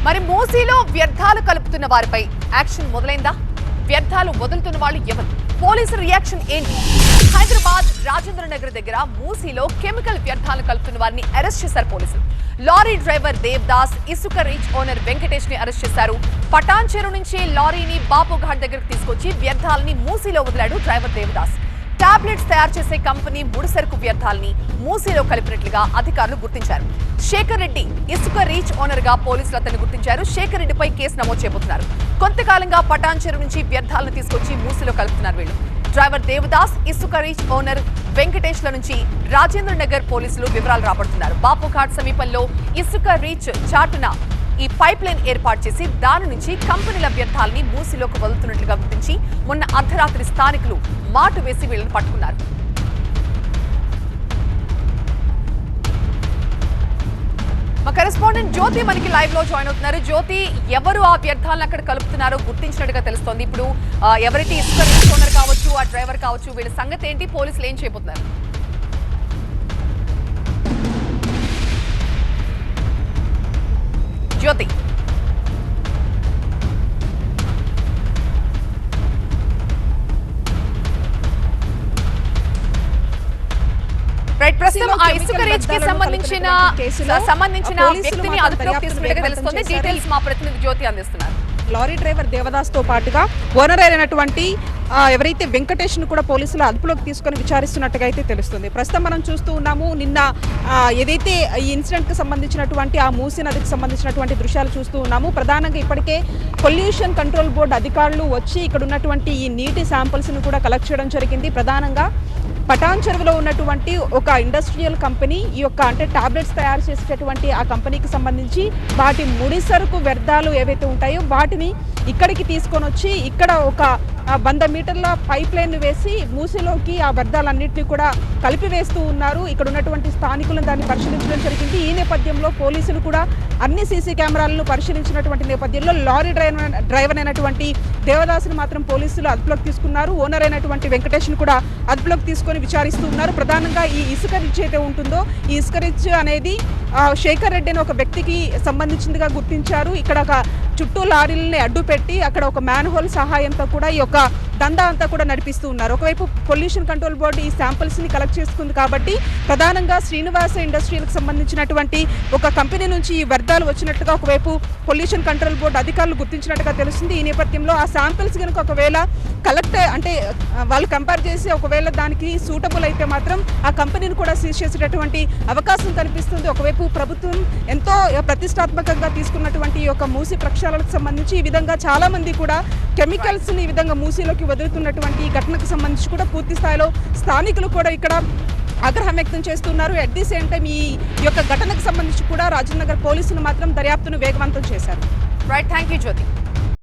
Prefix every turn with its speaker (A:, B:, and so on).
A: మరి మూసీలో వ్యర్థాలు కలుపుతున్న వారిపై యాక్షన్ మొదలైందా? వ్యర్థాలు వదులుతున్న వాళ్ళు ఎవరు? పోలీసు రియాక్షన్ ఏంటి? హైదరాబాద్ రాజేంద్ర నగర్ దగ్గర మూసీలో కెమికల్ వ్యర్థాలు కలుపుతున్న వారిని అరెస్ట్ చేశారు పోలీసులు. లారీ డ్రైవర్ దేవదాస్, ఇసుక రీచ్ ఓనర్ వెంకటేష్ ని అరెస్ట్ చేశారు. పటాన్ చెరువు నుంచి లారీని బాపుఘాట్ దగ్గరకు తీసుకొచ్చి వ్యర్థాలని మూసీలో వదిలాడు డ్రైవర్ దేవదాస్. టాబ్లెట్స్ తయారు చేసే కంపెనీ ముడిసరుకు వ్యర్థాలని మూసీలో కలిపినట్లుగా అధికారులు గుర్తించారు. శేఖర్ రెడ్డి ఇసుక రీచ్ ఓనర్ గా పోలీసులు అతన్ని గుర్తించారు. శేఖర్ రెడ్డిపై కేసు నమోదు చేయబోతున్నారు. కొంతకాలంగా పటాన్ చెరువు నుంచి వ్యర్థాలను తీసుకొచ్చి మూసీలో కలుపుతున్నారు వీళ్ళు. డ్రైవర్ దేవదాస్, ఇసుక రీచ్ ఓనర్ వెంకటేష్ ల నుంచి రాజేంద్ర నగర్ పోలీసులు వివరాలు రాబడుతున్నారు. బాపుఘాట్ సమీపంలో ఇసుక రీచ్ చాటున ఈ పైప్ లైన్ ఏర్పాటు చేసి దాని నుంచి కంపెనీల వ్యర్థాలని మూసీలోకి వదులుతున్నట్లుగా గుర్తించి మొన్న అర్ధరాత్రి స్థానికులు మాటు వేసి వీళ్ళని పట్టుకున్నారు. మా కరెస్పాండెంట్ జ్యోతి మనకి లైవ్ లో జాయిన్ అవుతున్నారు. జ్యోతి, ఎవరు ఆ వ్యర్థాలను అక్కడ కలుపుతున్నారో గుర్తించినట్టుగా తెలుస్తోంది. ఇప్పుడు ఎవరైతే ఇసుక రీచ్ ఓనర్ కావచ్చు, ఆ డ్రైవర్ కావచ్చు, వీళ్ళ సంగతి ఏంటి? పోలీసులు ఏం చేయబోతున్నారు? జ్యోతి, ప్రస్తుతం ఆ ఇసుక రీచ్ కి సంబంధించిన వ్యక్తిని అదుపులోకి తీసుకున్నట్టుగా తెలుస్తుంది. డీటెయిల్స్ మా ప్రతినిధి జ్యోతి అందిస్తున్నారు.
B: లారీ డ్రైవర్ దేవదాస్ తో పాటుగా ఓనర్ అయినటువంటి ఎవరైతే వెంకటేష్ ను కూడా పోలీసులు అదుపులోకి తీసుకొని విచారిస్తున్నట్టుగా అయితే తెలుస్తుంది. ప్రస్తుతం మనం చూస్తూ ఉన్నాము. నిన్న ఏదైతే ఈ ఇన్సిడెంట్ కి సంబంధించినటువంటి ఆ మూసీ నదికి సంబంధించినటువంటి దృశ్యాలు చూస్తూ ఉన్నాము. ప్రధానంగా ఇప్పటికే పొల్యూషన్ కంట్రోల్ బోర్డు అధికారులు వచ్చి ఇక్కడ ఉన్నటువంటి ఈ నీటి శాంపిల్స్ ను కూడా కలెక్ట్ చేయడం జరిగింది. ప్రధానంగా పటాన్ చెరువులో ఉన్నటువంటి ఒక ఇండస్ట్రియల్ కంపెనీ ఈ యొక్క అంటే టాబ్లెట్స్ తయారు చేసేటటువంటి ఆ కంపెనీకి సంబంధించి వాటి ముడిసరుకు వ్యర్థాలు ఏవైతే ఉంటాయో వాటిని ఇక్కడికి తీసుకొని వచ్చి ఇక్కడ ఒక 100 మీటర్ల పైప్ లైన్ వేసి మూసీలోకి ఆ వ్యర్థాలన్నింటినీ కూడా కలిపివేస్తూ ఉన్నారు. ఇక్కడ ఉన్నటువంటి స్థానికులను దాన్ని పరిశీలించడం జరిగింది. ఈ నేపథ్యంలో పోలీసులు కూడా అన్ని సీసీ కెమెరాలను పరిశీలించినటువంటి నేపథ్యంలో లారీ డ్రైవర్ అయినటువంటి దేవదాసుని మాత్రం పోలీసులు అదుపులోకి తీసుకున్నారు. ఓనర్ అయినటువంటి వెంకటేష్ను కూడా అదుపులోకి తీసుకొని విచారిస్తూ ఉన్నారు. ప్రధానంగా ఈ ఇసుక రిచ్ అయితే ఉంటుందో ఈ ఇసుక రిచ్ అనేది శేఖర్ రెడ్డి అనే ఒక వ్యక్తికి సంబంధించిందిగా గుర్తించారు. ఇక్కడ ఒక చుట్టూ లారీలని అడ్డు పెట్టి అక్కడ ఒక మ్యాన్ హోల్ సహాయంతో కూడా ఈ యొక్క దందా అంతా కూడా నడిపిస్తూ ఉన్నారు. ఒకవైపు పొల్యూషన్ కంట్రోల్ బోర్డు ఈ శాంపిల్స్ ని కలెక్ట్ చేసుకుంది కాబట్టి ప్రధానంగా శ్రీనివాస ఇండస్ట్రీలకు సంబంధించినటువంటి ఒక కంపెనీ నుంచి ఈ వ్యర్థాలు వచ్చినట్టుగా ఒకవైపు పొల్యూషన్ కంట్రోల్ బోర్డు అధికారులు గుర్తించినట్టుగా తెలుస్తుంది. ఈ నేపథ్యంలో ఆ శాంపిల్స్ కనుక ఒకవేళ కలెక్ట్ అంటే వాళ్ళు కంపేర్ చేసి ఒకవేళ దానికి సూటబుల్ అయితే మాత్రం ఆ కంపెనీని కూడా సీజ్ చేసేటటువంటి అవకాశం కనిపిస్తుంది. ఒకవైపు ప్రభుత్వం ఎంతో ప్రతిష్టాత్మకంగా తీసుకున్నటువంటి ఈ యొక్క మూసీ ప్రక్షాళనకు సంబంధించి ఈ విధంగా చాలా మంది కూడా కెమికల్స్ ని ఈ విధంగా మూసీలోకి వదులుతున్నటువంటి ఈ ఘటనకు సంబంధించి కూడా పూర్తి స్థాయిలో స్థానికులు కూడా ఇక్కడ ఆగ్రహం వ్యక్తం చేస్తున్నారు. అట్ ది సేమ్ టైం ఈ యొక్క ఘటనకు సంబంధించి కూడా రాజేంద్ర నగర్ పోలీసులు మాత్రం దర్యాప్తును వేగవంతం చేశారు.
A: Right, thank you Jyothi.